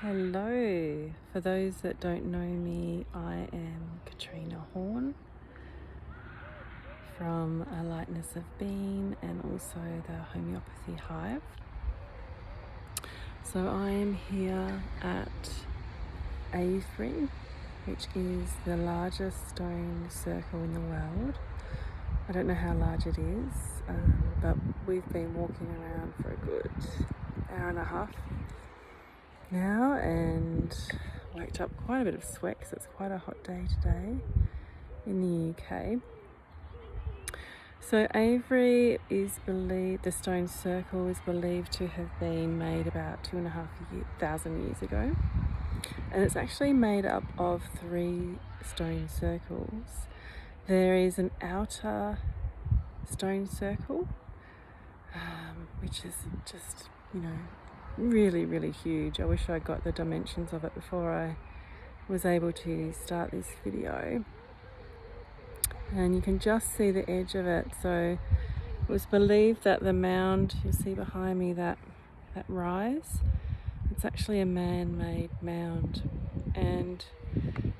Hello, for those that don't know me, I am Katrina Horn from A Lightness of Being and also the Homeopathy Hive. So I am here at Avebury, which is the largest stone circle in the world. I don't know how large it is, but we've been walking around for a good hour and a half now and worked up quite a bit of sweat because it's quite a hot day today in the UK. So Avebury is believed, the stone circle is believed to have been made about 2,500 years ago, and it's actually made up of 3 stone circles. There is an outer stone circle, which is just, really, really huge. I wish I got the dimensions of it before I was able to start this video. And you can just see the edge of it. So it was believed that the mound, you'll see behind me that rise, it's actually a man-made mound, and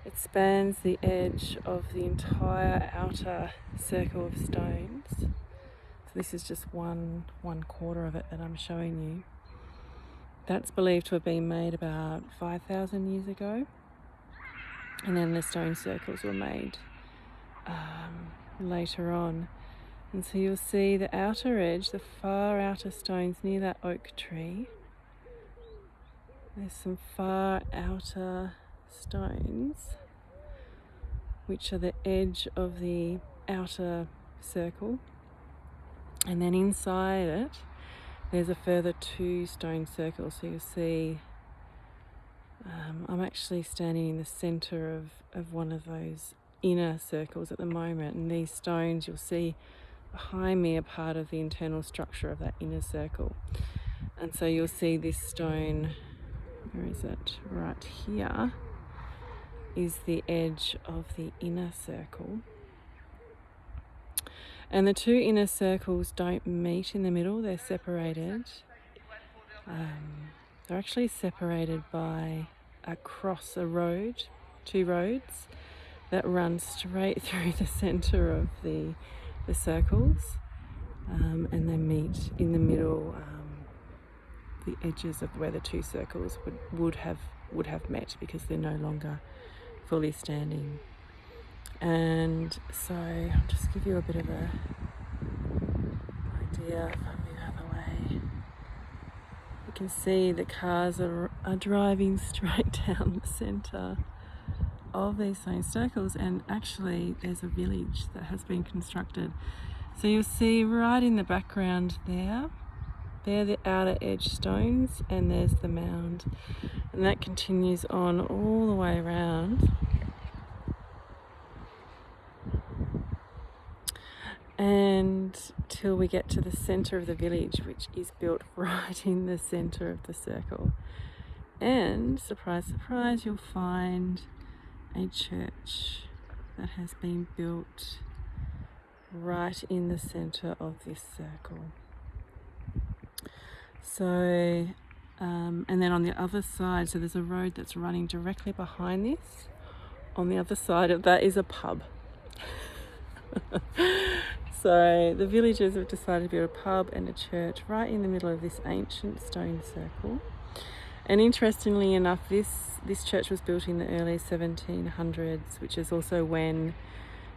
it spans the edge of the entire outer circle of stones. So this is just one quarter of it that I'm showing you. That's believed to have been made about 5,000 years ago, and then the stone circles were made later on. And so you'll see the outer edge, the far outer stones near that oak tree. There's some far outer stones which are the edge of the outer circle, and then inside it there's a further 2 stone circles. So you'll see I'm actually standing in the center of one of those inner circles at the moment, and these stones you'll see behind me are part of the internal structure of that inner circle. And so you'll see this stone, where is it? Right here is the edge of the inner circle. And the 2 inner circles don't meet in the middle, they're separated. They're actually separated by a road, 2 roads that run straight through the center of the circles, and they meet in the middle, the edges of where the 2 circles would have met, because they're no longer fully standing. And so I'll just give you a bit of a idea if I move out of the way. You can see the cars are driving straight down the center of these stone circles, and actually there's a village that has been constructed. So you'll see right in the background they're the outer edge stones, and there's the mound, and that continues on all the way around. And till we get to the center of the village, which is built right in the center of the circle. And surprise, surprise, you'll find a church that has been built right in the center of this circle. So, and then on the other side, so there's a road that's running directly behind this. On the other side of that is a pub. So the villagers have decided to build a pub and a church right in the middle of this ancient stone circle. And interestingly enough, this church was built in the early 1700s, which is also when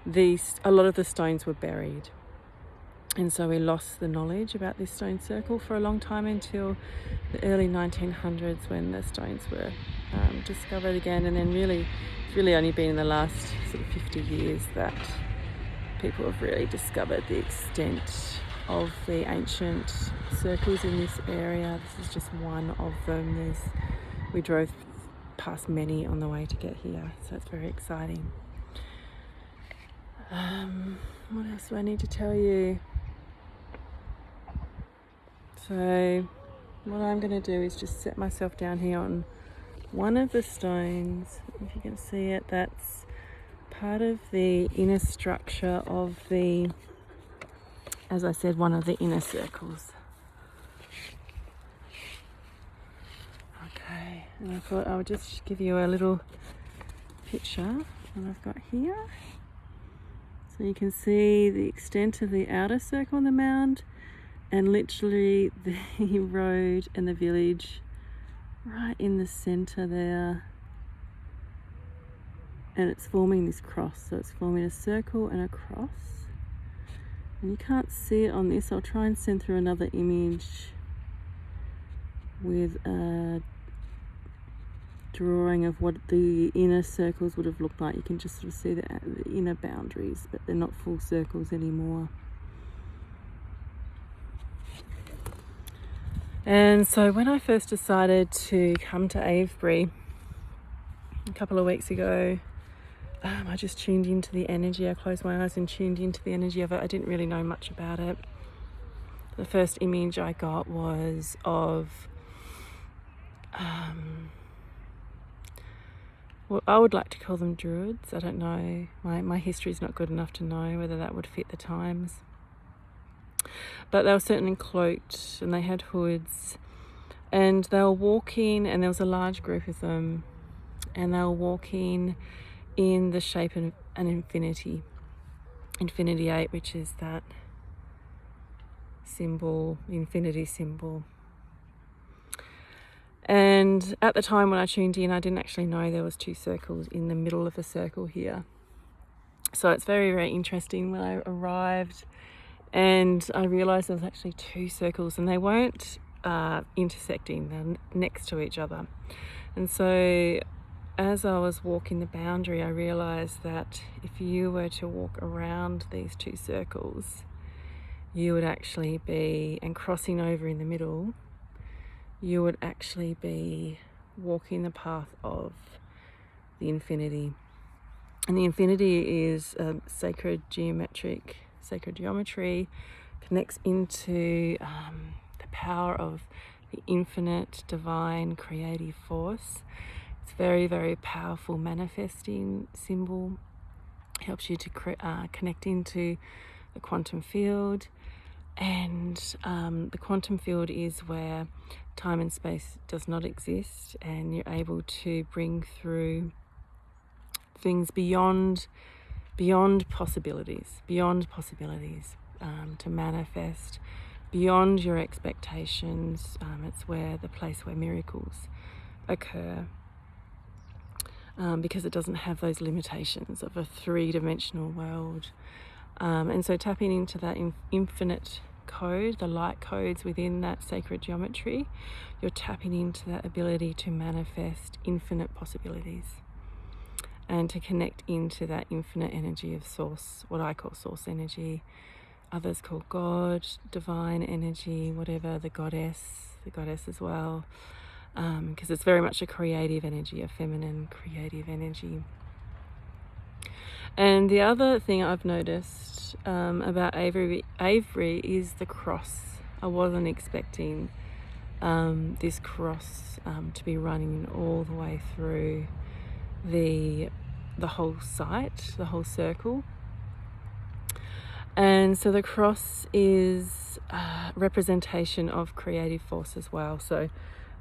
a lot of the stones were buried. And so we lost the knowledge about this stone circle for a long time, until the early 1900s, when the stones were discovered again. And then it's really only been in the last sort of 50 years that people have really discovered the extent of the ancient circles in this area. This is just one of them. We drove past many on the way to get here, so it's very exciting. What else do I need to tell you? So what I'm going to do is just set myself down here on one of the stones. If you can see it, that's part of the inner structure of as I said, one of the inner circles. Okay, And I thought I would just give you a little picture that I've got here. So you can see the extent of the outer circle on the mound, and literally the road and the village right in the center there. And it's forming this cross, so it's forming a circle and a cross. And you can't see it on this. I'll try and send through another image with a drawing of what the inner circles would have looked like. You can just sort of see the inner boundaries, but they're not full circles anymore. And so when I first decided to come to Avebury a couple of weeks ago, I just tuned into the energy. I closed my eyes and tuned into the energy of it. I didn't really know much about it. The first image I got was of well, I would like to call them druids. I don't know. My history is not good enough to know whether that would fit the times. But they were certainly cloaked and they had hoods. And they were walking, and there was a large group of them. And they were walking in the shape of an infinity. Infinity 8, which is that symbol, infinity symbol. And at the time when I tuned in, I didn't actually know there was 2 circles in the middle of a circle here. So it's very, very interesting when I arrived and I realised there was actually 2 circles, and they weren't intersecting, they're next to each other. And so as I was walking the boundary, I realised that if you were to walk around these 2 circles, you would actually be, and crossing over in the middle, you would actually be walking the path of the infinity. And the infinity is sacred geometry, connects into the power of the infinite, divine, creative force. It's very, very powerful manifesting symbol. It helps you to connect into the quantum field. And the quantum field is where time and space does not exist, and you're able to bring through things beyond possibilities, to manifest beyond your expectations. It's where the place where miracles occur, because it doesn't have those limitations of a 3-dimensional world. And so tapping into that infinite code, the light codes within that sacred geometry, you're tapping into that ability to manifest infinite possibilities and to connect into that infinite energy of source, what I call source energy. Others call God, divine energy, whatever, the goddess as well, because it's very much a creative energy, a feminine creative energy. And the other thing I've noticed about Avebury is the cross. I wasn't expecting this cross to be running all the way through the whole site, the whole circle. And so the cross is a representation of creative force as well. So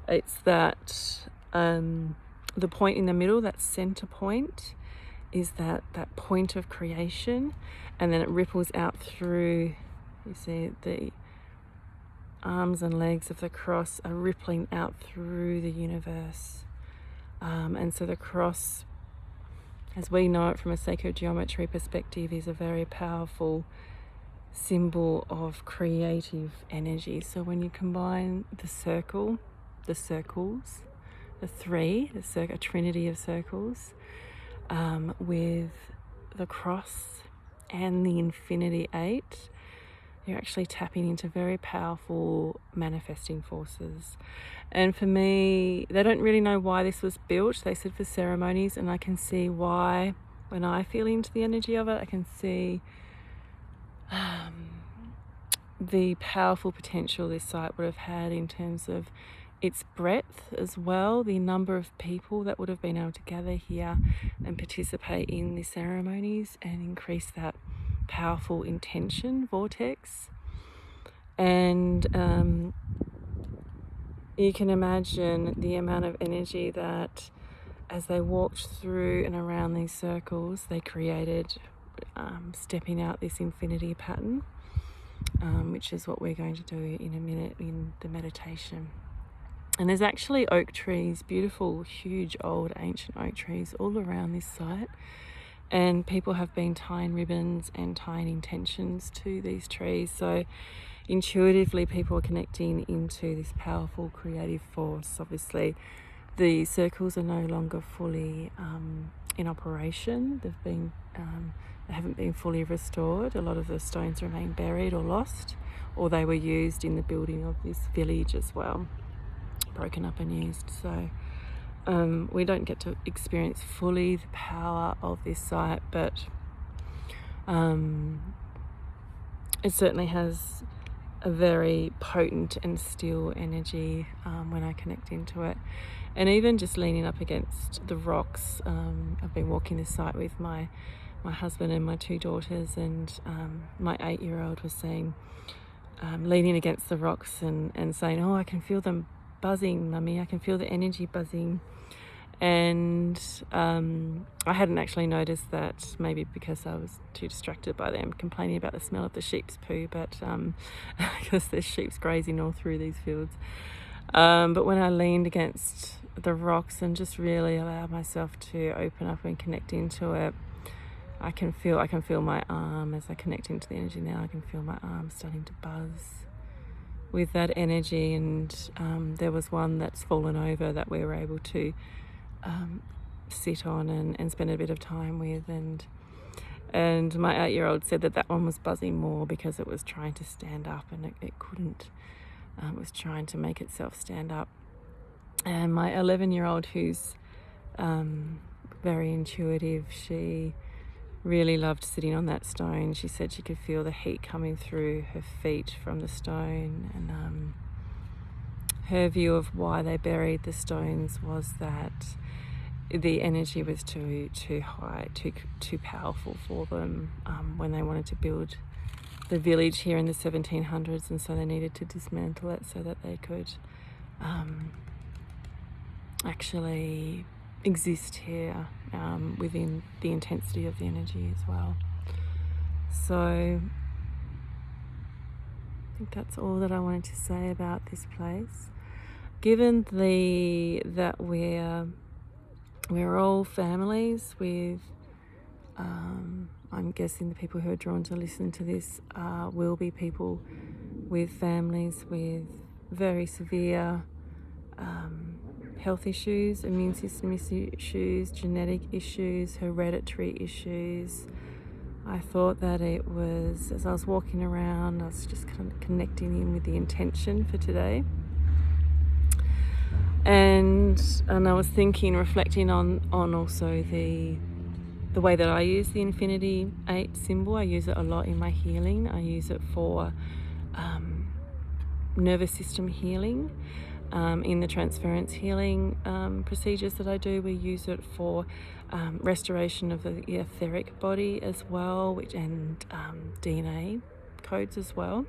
it's that the point in the middle, that center point, is that point of creation, and then it ripples out through. You see the arms and legs of the cross are rippling out through the universe, and so the cross, as we know it from a sacred geometry perspective, is a very powerful symbol of creative energy. So when you combine the circles, the 3, a trinity of circles, with the cross and the infinity 8, you're actually tapping into very powerful manifesting forces. And for me, they don't really know why this was built. They said for ceremonies, and I can see why. When I feel into the energy of it, I can see the powerful potential this site would have had in terms of its breadth as well, the number of people that would have been able to gather here and participate in the ceremonies and increase that powerful intention vortex. And you can imagine the amount of energy that as they walked through and around these circles, they created, stepping out this infinity pattern, which is what we're going to do in a minute in the meditation. And there's actually oak trees, beautiful, huge, old, ancient oak trees all around this site. And people have been tying ribbons and tying intentions to these trees. So intuitively, people are connecting into this powerful creative force. Obviously, the circles are no longer fully in operation. They haven't been fully restored. A lot of the stones remain buried or lost, or they were used in the building of this village as well, broken up and used. So we don't get to experience fully the power of this site, but it certainly has a very potent and still energy when I connect into it. And even just leaning up against the rocks, I've been walking this site with my husband and my 2 daughters, and my 8-year-old was saying, leaning against the rocks and saying, "Oh, I can feel them buzzing, Mummy, I can feel the energy buzzing." And I hadn't actually noticed that, maybe because I was too distracted by them complaining about the smell of the sheep's poo, but because there's sheep's grazing all through these fields. But when I leaned against the rocks and just really allowed myself to open up and connect into it, I can feel my arm as I connect into the energy now. I can feel my arm starting to buzz with that energy. And there was one that's fallen over that we were able to sit on and spend a bit of time with, and my 8-year-old said that one was buzzing more because it was trying to stand up and it couldn't. It was trying to make itself stand up. And my 11-year-old, who's very intuitive, she really loved sitting on that stone. She said she could feel the heat coming through her feet from the stone, and her view of why they buried the stones was that the energy was too high, too powerful for them when they wanted to build the village here in the 1700s, and so they needed to dismantle it so that they could actually exist here within the intensity of the energy as well. So I think that's all that I wanted to say about this place. Given that we're all families with, I'm guessing the people who are drawn to listen to this will be people with families with very severe health issues, immune system issues, genetic issues, hereditary issues. I thought that it was, as I was walking around, I was just kind of connecting in with the intention for today. And I was thinking, reflecting on also the way that I use the Infinity 8 symbol. I use it a lot in my healing. I use it for nervous system healing. In the transference healing procedures that I do, we use it for restoration of the etheric body as well, and DNA codes as well.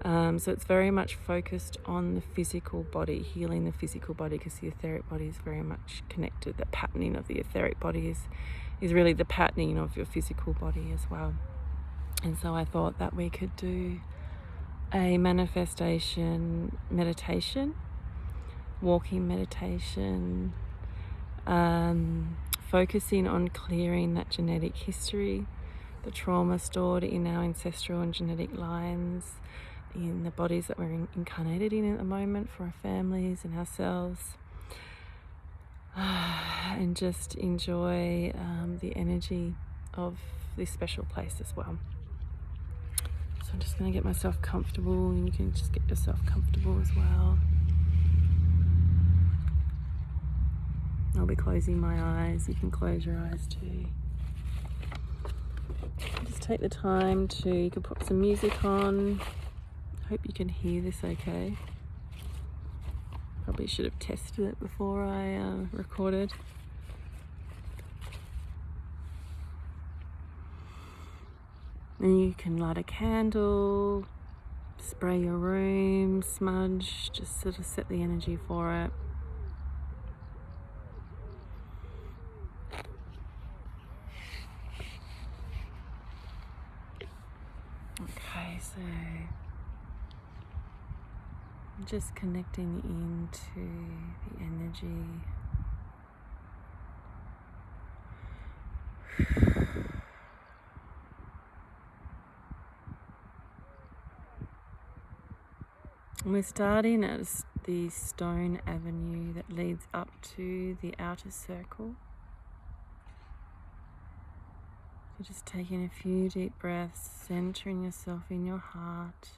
So it's very much focused on the physical body, healing the physical body, because the etheric body is very much connected. The patterning of the etheric body is really the patterning of your physical body as well. And so I thought that we could do a manifestation meditation, walking meditation, focusing on clearing that genetic history, the trauma stored in our ancestral and genetic lines, in the bodies that we're incarnated in at the moment, for our families and ourselves, and just enjoy the energy of this special place as well. So I'm just going to get myself comfortable, and you can just get yourself comfortable as well. I'll be closing my eyes. You can close your eyes too. Just take the time you can put some music on. Hope you can hear this okay. Probably should have tested it before I recorded. And you can light a candle, spray your room, smudge, just sort of set the energy for it. Okay, so just connecting into the energy. And we're starting at the stone avenue that leads up to the outer circle. So just taking a few deep breaths, centering yourself in your heart.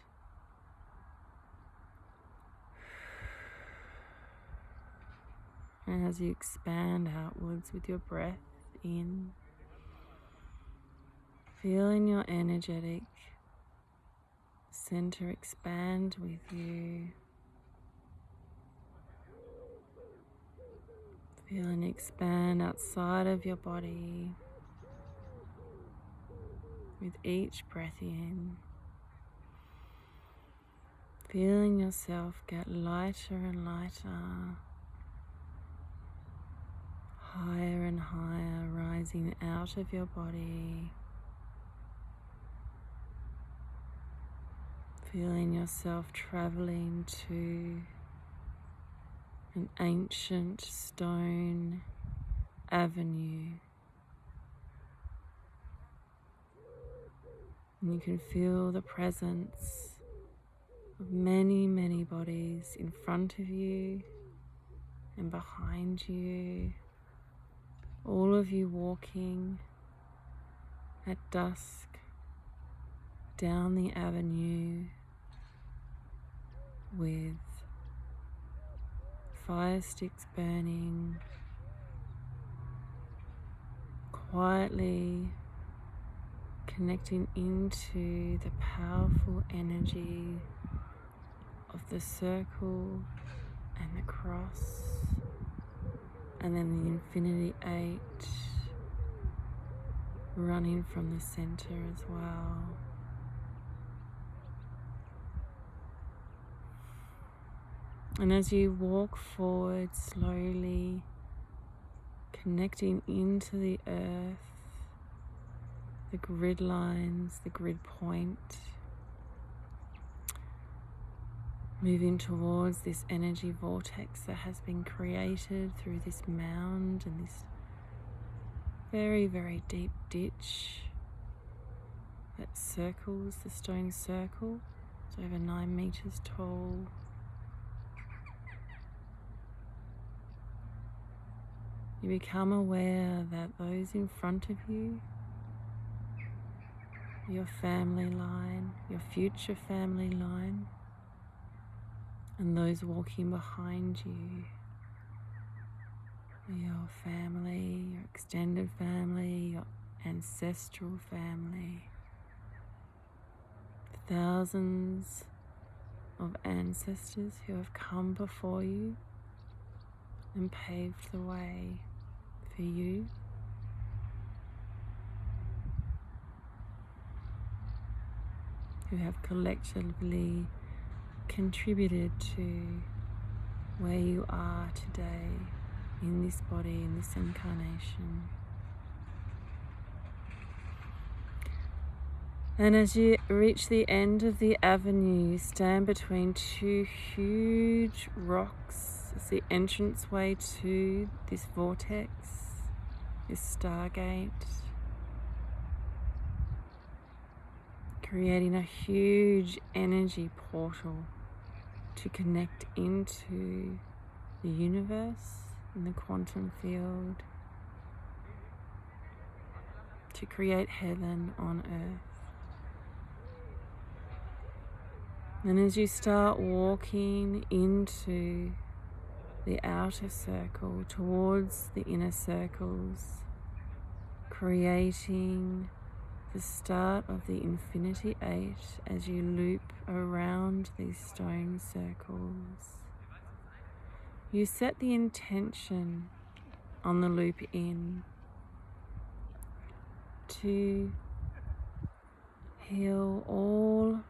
And as you expand outwards with your breath in, feeling your energetic center expand with you. Feeling it expand outside of your body with each breath in. Feeling yourself get lighter and lighter, higher and higher, rising out of your body. Feeling yourself traveling to an ancient stone avenue. And you can feel the presence of many, many bodies in front of you and behind you. All of you walking at dusk down the avenue with fire sticks burning, quietly connecting into the powerful energy of the circle and the cross, and then the infinity 8 running from the center as well. And as you walk forward slowly, connecting into the earth, the grid lines, the grid point, moving towards this energy vortex that has been created through this mound and this very, very deep ditch that circles the stone circle. It's over 9 meters tall. You become aware that those in front of you, your family line, your future family line, and those walking behind you, your family, your extended family, your ancestral family, thousands of ancestors who have come before you and paved the way for you. Who have collectively contributed to where you are today in this body, in this incarnation. And as you reach the end of the avenue, you stand between two huge rocks. It's the entranceway to this vortex, this stargate, creating a huge energy portal to connect into the universe and the quantum field, to create heaven on earth. And as you start walking into the outer circle towards the inner circles, creating the start of the infinity 8 as you loop around these stone circles. You set the intention on the loop in to heal all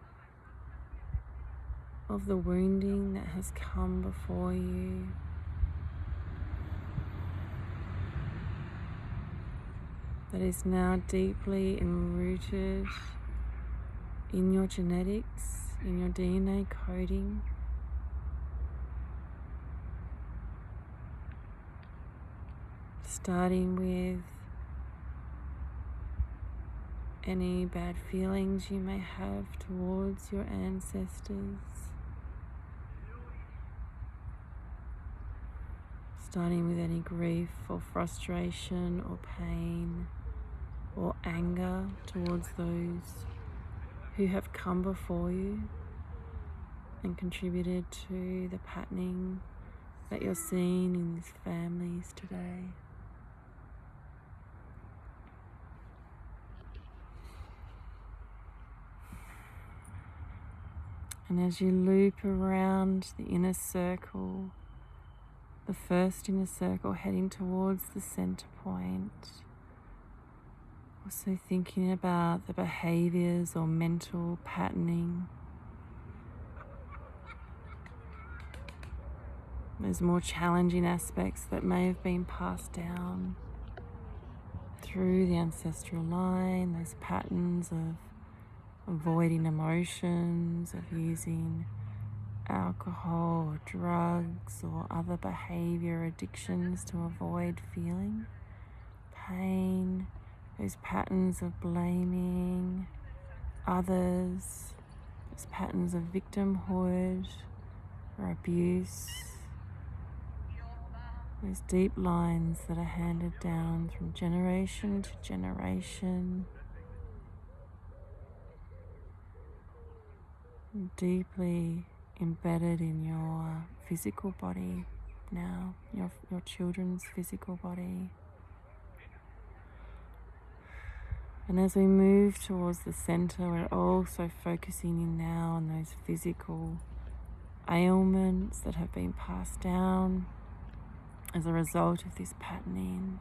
of the wounding that has come before you. That is now deeply enrooted in your genetics, in your DNA coding. Starting with any bad feelings you may have towards your ancestors. Starting with any grief or frustration or pain or anger towards those who have come before you and contributed to the patterning that you're seeing in these families today. And as you loop around the inner circle, the first inner circle heading towards the center point, also thinking about the behaviors or mental patterning, those more challenging aspects that may have been passed down through the ancestral line, those patterns of avoiding emotions, of using alcohol or drugs or other behavior addictions to avoid feeling pain, those patterns of blaming others, those patterns of victimhood or abuse, those deep lines that are handed down from generation to generation, deeply embedded in your physical body now, your children's physical body. And as we move towards the center, we're also focusing in now on those physical ailments that have been passed down as a result of this patterning.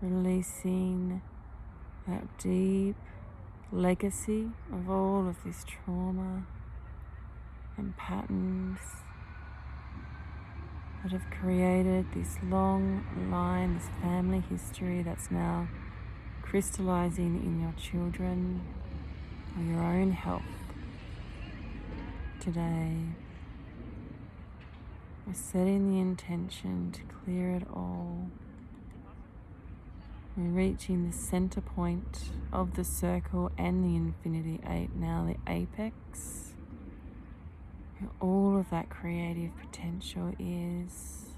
Releasing that deep legacy of all of this trauma and patterns that have created this long line, this family history that's now crystallizing in your children or your own health today. We're setting the intention to clear it all. We're reaching the center point of the circle and the infinity 8, now the apex, where all of that creative potential is.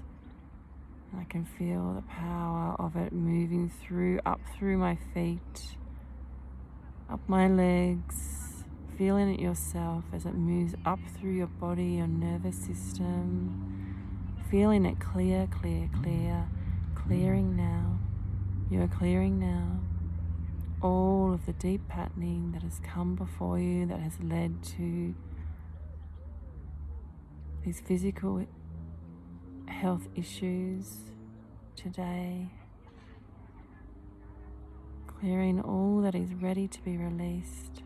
And I can feel the power of it moving up through my feet, up my legs, feeling it yourself as it moves up through your body, your nervous system, feeling it clear, clearing now. You're clearing now all of the deep patterning that has come before you, that has led to these physical health issues today. Clearing all that is ready to be released.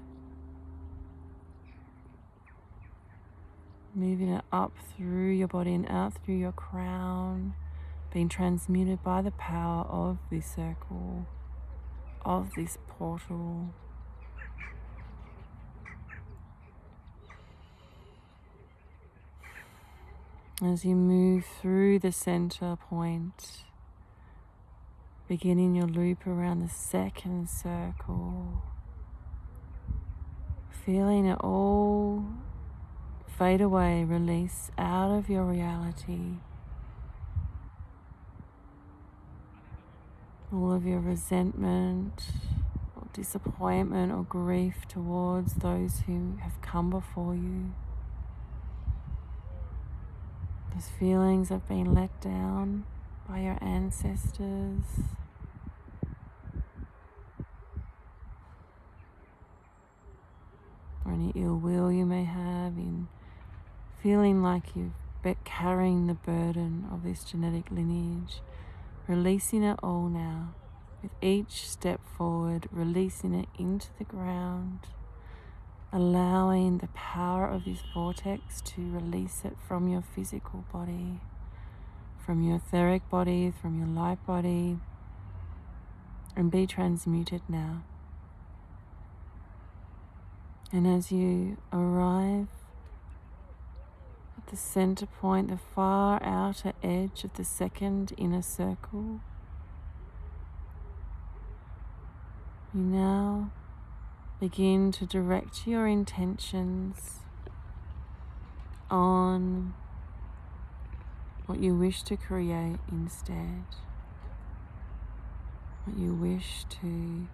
Moving it up through your body and out through your crown, being transmuted by the power of this circle, of this portal. As you move through the center point, beginning your loop around the second circle, feeling it all fade away, release out of your reality. All of your resentment or disappointment or grief towards those who have come before you. Those feelings of being let down by your ancestors. Or any ill will you may have in feeling like you've been carrying the burden of this genetic lineage. Releasing it all now, with each step forward, releasing it into the ground, allowing the power of this vortex to release it from your physical body, from your etheric body, from your light body, and be transmuted now. And as you arrive at the center point, the far outer edge of the second inner circle, you now begin to direct your intentions on what you wish to create instead, what you wish to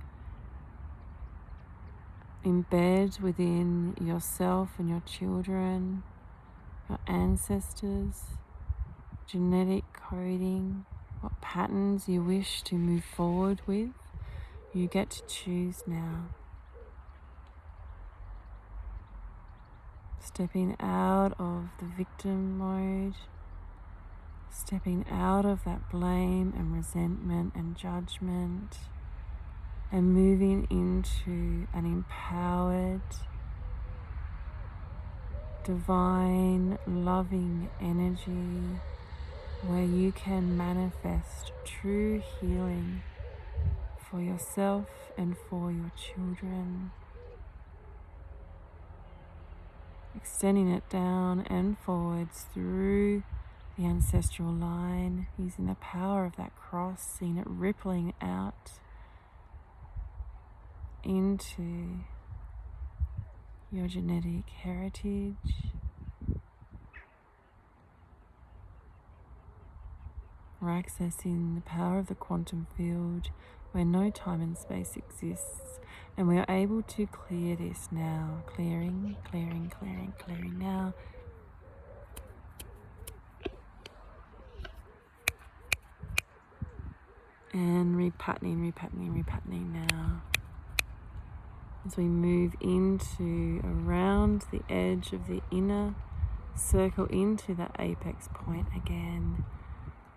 embed within yourself and your children, your ancestors, genetic coding, what patterns you wish to move forward with. You get to choose now. Stepping out of the victim mode, stepping out of that blame and resentment and judgment, and moving into an empowered, divine, loving energy where you can manifest true healing for yourself and for your children. Extending it down and forwards through the ancestral line, using the power of that cross, seeing it rippling out into your genetic heritage. We're accessing the power of the quantum field where no time and space exists, and we are able to clear this now. Clearing, clearing, clearing, clearing now. And repatterning now. As we move into around the edge of the inner circle into that apex point again,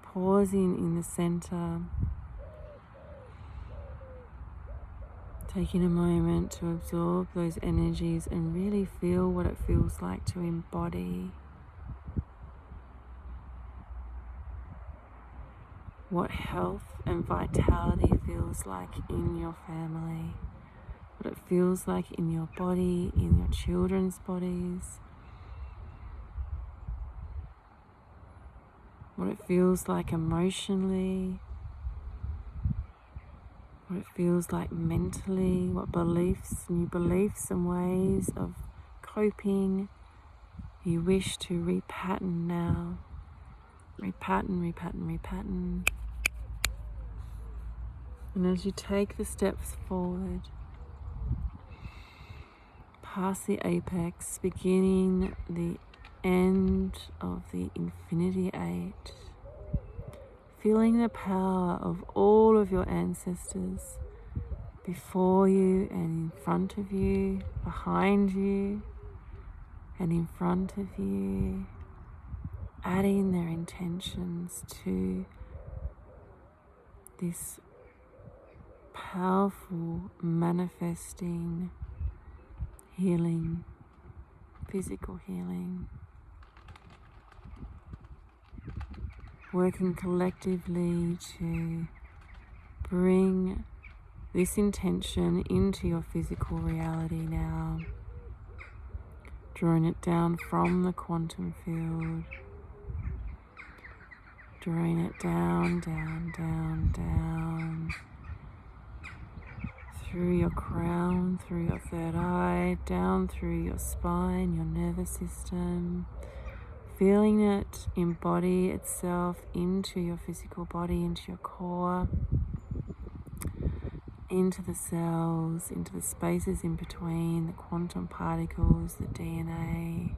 pausing in the center, taking a moment to absorb those energies and really feel what it feels like to embody what health and vitality feels like in your family, what it feels like in your body, in your children's bodies, what it feels like emotionally, what it feels like mentally, what beliefs, new beliefs and ways of coping you wish to repattern now. Repattern. And as you take the steps forward, past the apex, beginning the end of the Infinity 8, feeling the power of all of your ancestors before you and in front of you, behind you and in front of you, adding their intentions to this powerful manifesting healing, physical healing, working collectively to bring this intention into your physical reality now, drawing it down from the quantum field, drawing it down, through your crown, through your third eye, down through your spine, your nervous system, feeling it embody itself into your physical body, into your core, into the cells, into the spaces in between, the quantum particles, the DNA,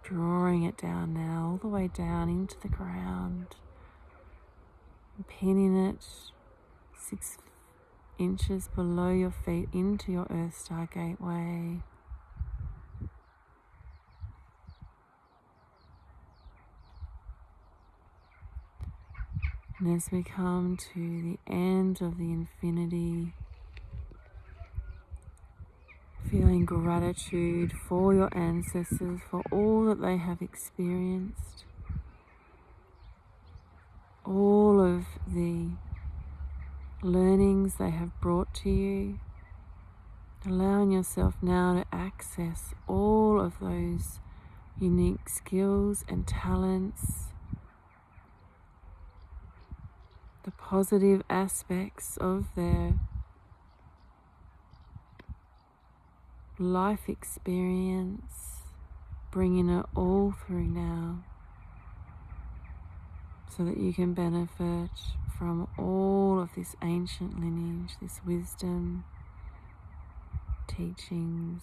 drawing it down now, all the way down into the ground, pinning it 6 inches below your feet into your Earth Star Gateway. And as we come to the end of the infinity, feel feeling gratitude for your ancestors, for all that they have experienced, all of the learnings they have brought to you, allowing yourself now to access all of those unique skills and talents, the positive aspects of their life experience, bringing it all through now so that you can benefit from all of this ancient lineage, this wisdom, teachings,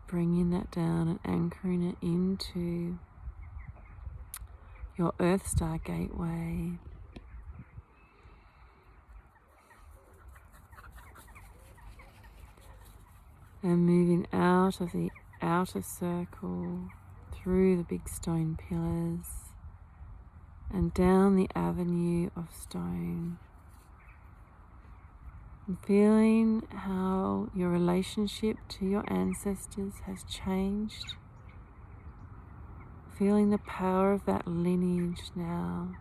bringing that down and anchoring it into your Earth Star Gateway. And moving out of the outer circle, through the big stone pillars, and down the avenue of stone. And feeling how your relationship to your ancestors has changed. Feeling the power of that lineage now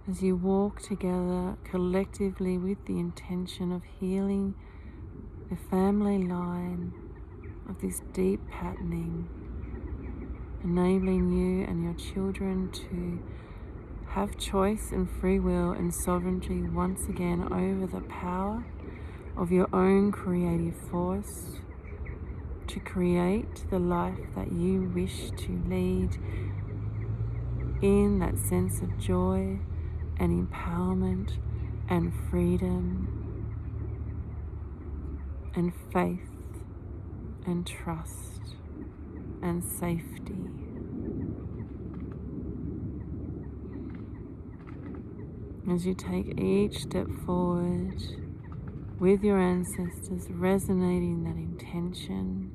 as you walk together collectively with the intention of healing the family line of this deep patterning, enabling you and your children to have choice and free will and sovereignty once again over the power of your own creative force to create the life that you wish to lead in that sense of joy and empowerment and freedom and faith and trust and safety. As you take each step forward with your ancestors, resonating that intention,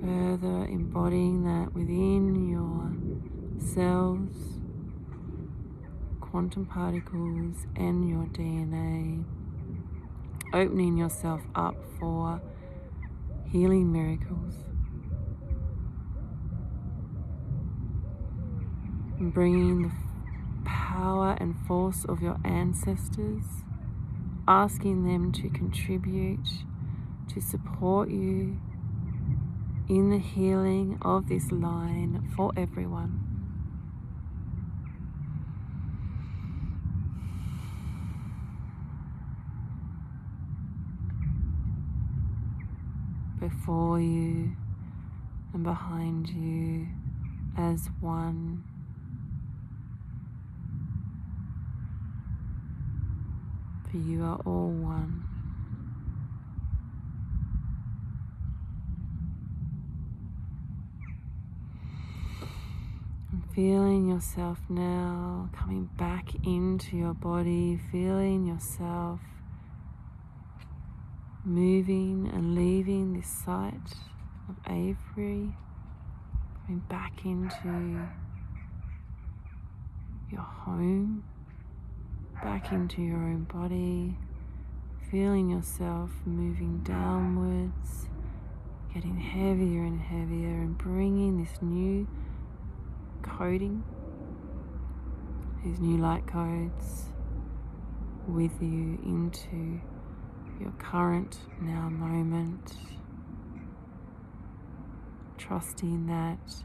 further embodying that within your cells, quantum particles, and your DNA, opening yourself up for healing miracles, and bringing the power and force of your ancestors, asking them to contribute, to support you in the healing of this line for everyone. Before you and behind you as one. For you are all one. And feeling yourself now coming back into your body, feeling yourself moving and leaving this site of Avebury, coming back into your home, back into your own body, feeling yourself moving downwards, getting heavier and heavier, and bringing this new coding, these new light codes with you into your current now moment, trusting that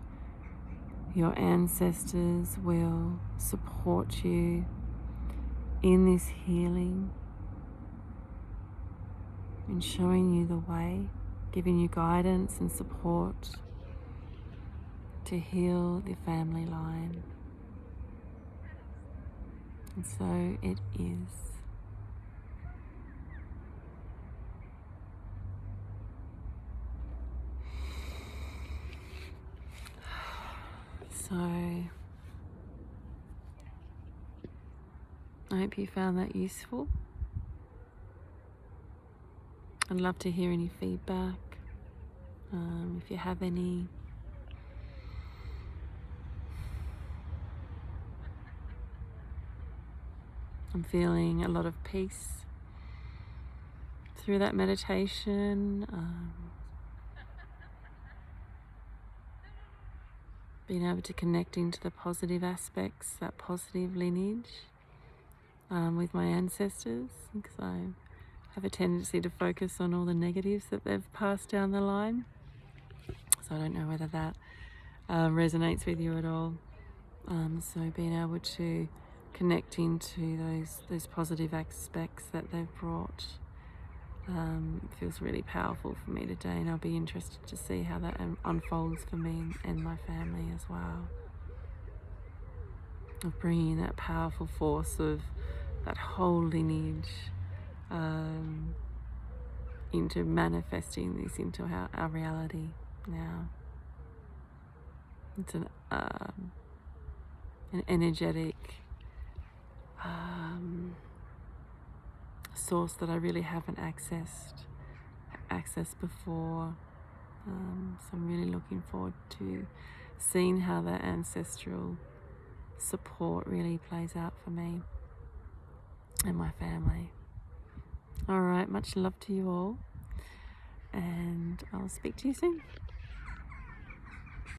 your ancestors will support you in this healing and showing you the way, giving you guidance and support to heal the family line. And so it is. So I hope you found that useful. I'd love to hear any feedback. If you have any I'm feeling a lot of peace through that meditation. Being able to connect into the positive aspects, that positive lineage with my ancestors, because I have a tendency to focus on all the negatives that they've passed down the line. So I don't know whether that resonates with you at all. So being able to connect into those positive aspects that they've brought feels really powerful for me today, and I'll be interested to see how that unfolds for me and my family as well. Of bringing that powerful force of that whole lineage into manifesting this into our reality now. It's an energetic source that I really haven't accessed before. So I'm really looking forward to seeing how that ancestral support really plays out for me and my family. All right, much love to you all, and I'll speak to you soon.